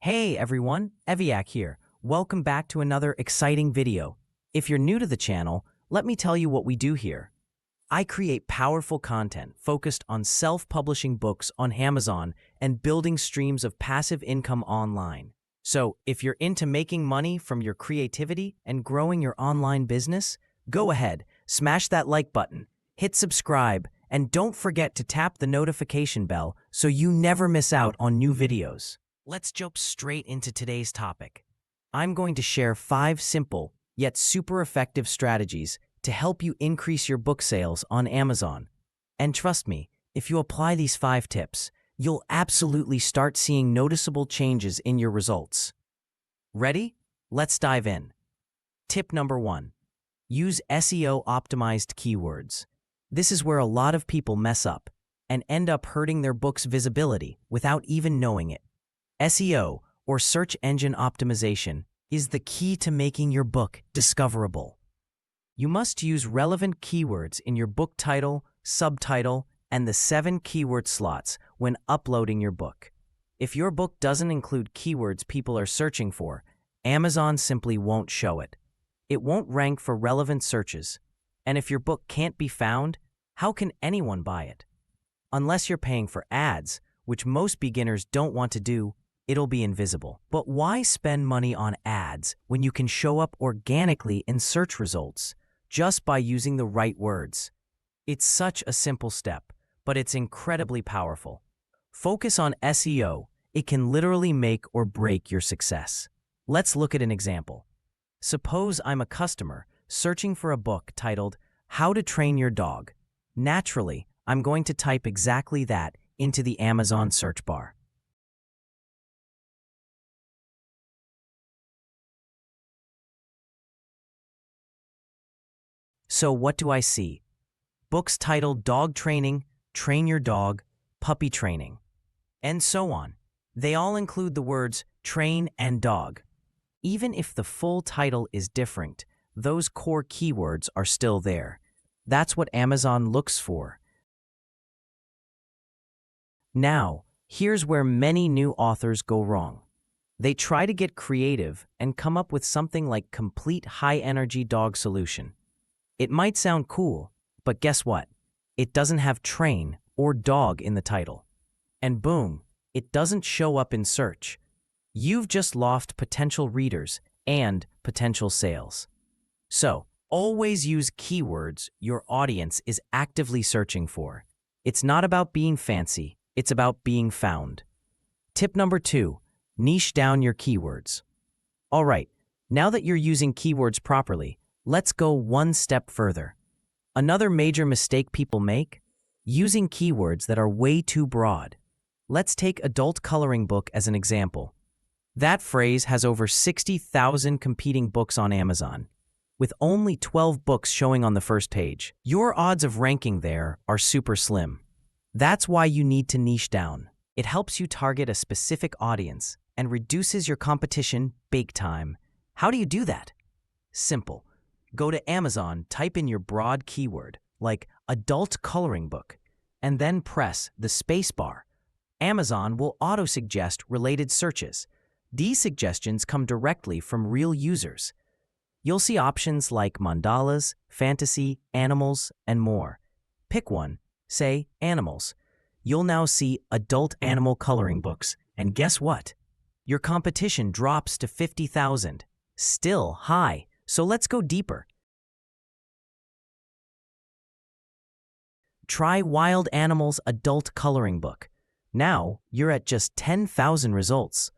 Hey everyone, Eviak here. Welcome back to another exciting video. If you're new to the channel, let me tell you what we do here. I create powerful content focused on self-publishing books on Amazon and building streams of passive income online. So, if you're into making money from your creativity and growing your online business, go ahead, smash that like button, hit subscribe, and don't forget to tap the notification bell so you never miss out on new videos. Let's jump straight into today's topic. I'm going to share 5 simple, yet super effective strategies to help you increase your book sales on Amazon. And trust me, if you apply these 5 tips, you'll absolutely start seeing noticeable changes in your results. Ready? Let's dive in. Tip number 1. Use SEO-optimized keywords. This is where a lot of people mess up and end up hurting their book's visibility without even knowing it. SEO, or search engine optimization, is the key to making your book discoverable. You must use relevant keywords in your book title, subtitle, and the 7 keyword slots when uploading your book. If your book doesn't include keywords people are searching for, Amazon simply won't show it. It won't rank for relevant searches. And if your book can't be found, how can anyone buy it? Unless you're paying for ads, which most beginners don't want to do, it'll be invisible. But why spend money on ads when you can show up organically in search results just by using the right words? It's such a simple step, but it's incredibly powerful. Focus on SEO. It can literally make or break your success. Let's look at an example. Suppose I'm a customer searching for a book titled How to Train Your Dog. Naturally, I'm going to type exactly that into the Amazon search bar. So what do I see? Books titled Dog Training, Train Your Dog, Puppy Training, and so on. They all include the words train and dog. Even if the full title is different, those core keywords are still there. That's what Amazon looks for. Now, here's where many new authors go wrong. They try to get creative and come up with something like complete high-energy dog solution. It might sound cool, but guess what? It doesn't have train or dog in the title. And boom, it doesn't show up in search. You've just lost potential readers and potential sales. So, always use keywords your audience is actively searching for. It's not about being fancy, it's about being found. Tip number 2, niche down your keywords. All right, now that you're using keywords properly, let's go one step further. Another major mistake people make? Using keywords that are way too broad. Let's take adult coloring book as an example. That phrase has over 60,000 competing books on Amazon, with only 12 books showing on the first page. Your odds of ranking there are super slim. That's why you need to niche down. It helps you target a specific audience and reduces your competition big time. How do you do that? Simple. Go to Amazon, type in your broad keyword, like adult coloring book, and then press the space bar. Amazon will auto-suggest related searches. These suggestions come directly from real users. You'll see options like mandalas, fantasy, animals, and more. Pick one, say animals. You'll now see adult animal coloring books, and guess what? Your competition drops to 50,000. Still high. So let's go deeper. Try Wild Animals Adult Coloring Book. Now, you're at just 10,000 results.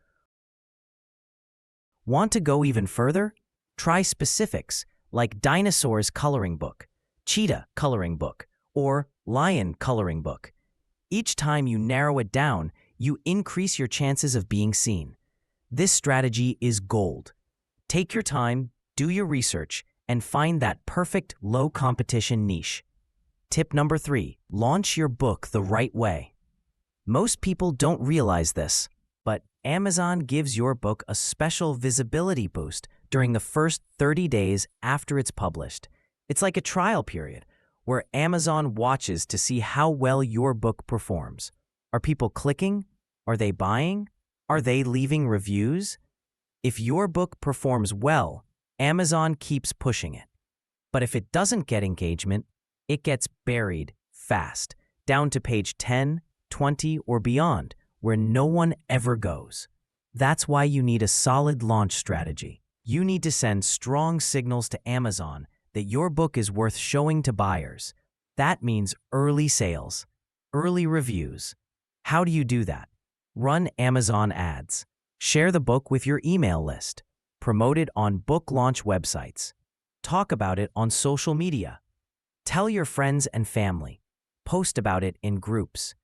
Want to go even further? Try specifics like Dinosaurs Coloring Book, Cheetah Coloring Book, or Lion Coloring Book. Each time you narrow it down, you increase your chances of being seen. This strategy is gold. Take your time, do your research, and find that perfect low-competition niche. Tip number 3, launch your book the right way. Most people don't realize this, but Amazon gives your book a special visibility boost during the first 30 days after it's published. It's like a trial period where Amazon watches to see how well your book performs. Are people clicking? Are they buying? Are they leaving reviews? If your book performs well, Amazon keeps pushing it. But if it doesn't get engagement, it gets buried fast, down to page 10, 20, or beyond, where no one ever goes. That's why you need a solid launch strategy. You need to send strong signals to Amazon that your book is worth showing to buyers. That means early sales, early reviews. How do you do that? Run Amazon ads. Share the book with your email list. Promote it on book launch websites. Talk about it on social media. Tell your friends and family. Post about it in groups.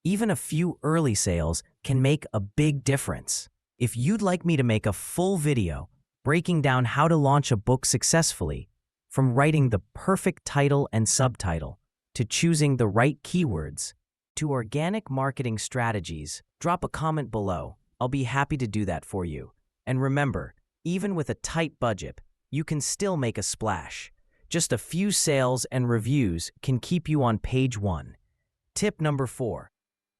Even a few early sales can make a big difference. If you'd like me to make a full video breaking down how to launch a book successfully, from writing the perfect title and subtitle, to choosing the right keywords, to organic marketing strategies, drop a comment below. I'll be happy to do that for you. And remember, even with a tight budget, you can still make a splash. Just a few sales and reviews can keep you on page 1. Tip number 4.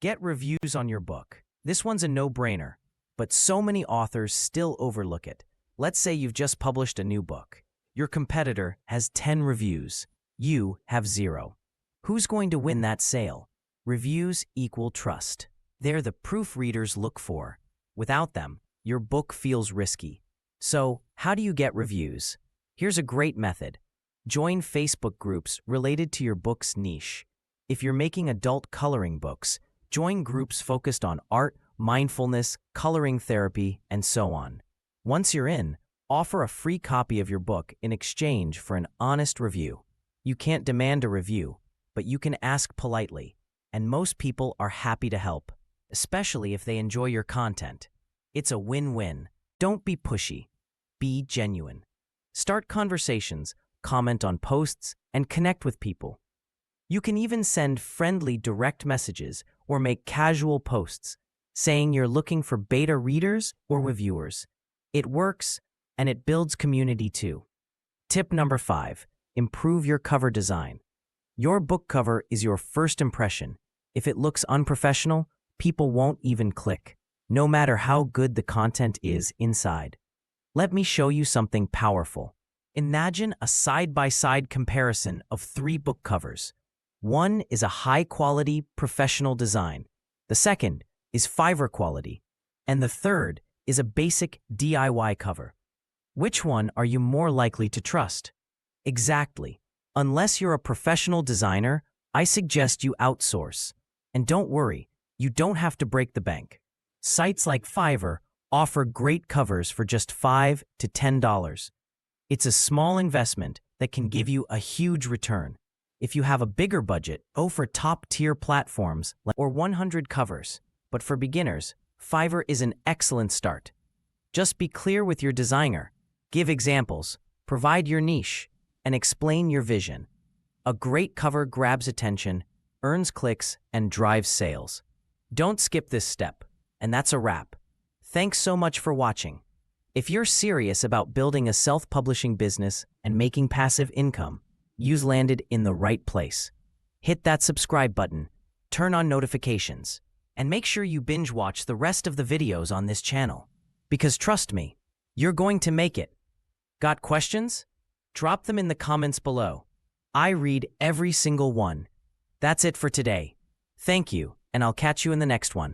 Get reviews on your book. This one's a no-brainer, but so many authors still overlook it. Let's say you've just published a new book. Your competitor has 10 reviews. You have 0. Who's going to win that sale? Reviews equal trust. They're the proof readers look for. Without them, your book feels risky. So, how do you get reviews? Here's a great method. Join Facebook groups related to your book's niche. If you're making adult coloring books, join groups focused on art, mindfulness, coloring therapy, and so on. Once you're in, offer a free copy of your book in exchange for an honest review. You can't demand a review, but you can ask politely, and most people are happy to help, especially if they enjoy your content. It's a win-win. Don't be pushy. Be genuine. Start conversations, comment on posts, and connect with people. You can even send friendly direct messages or make casual posts, saying you're looking for beta readers or reviewers. It works, and it builds community too. Tip number 5. Improve your cover design. Your book cover is your first impression. If it looks unprofessional, people won't even click, no matter how good the content is inside. Let me show you something powerful. Imagine a side-by-side comparison of 3 book covers. One is a high-quality, professional design. The second is Fiverr quality. And the third is a basic DIY cover. Which one are you more likely to trust? Exactly. Unless you're a professional designer, I suggest you outsource. And don't worry, you don't have to break the bank. Sites like Fiverr offer great covers for just $5 to $10. It's a small investment that can give you a huge return. If you have a bigger budget, go for top-tier platforms or 100 covers. But for beginners, Fiverr is an excellent start. Just be clear with your designer, give examples, provide your niche, and explain your vision. A great cover grabs attention, earns clicks, and drives sales. Don't skip this step, and that's a wrap. Thanks so much for watching. If you're serious about building a self-publishing business and making passive income, you've landed in the right place. Hit that subscribe button, turn on notifications, and make sure you binge watch the rest of the videos on this channel. Because trust me, you're going to make it. Got questions? Drop them in the comments below. I read every single one. That's it for today. Thank you, and I'll catch you in the next one.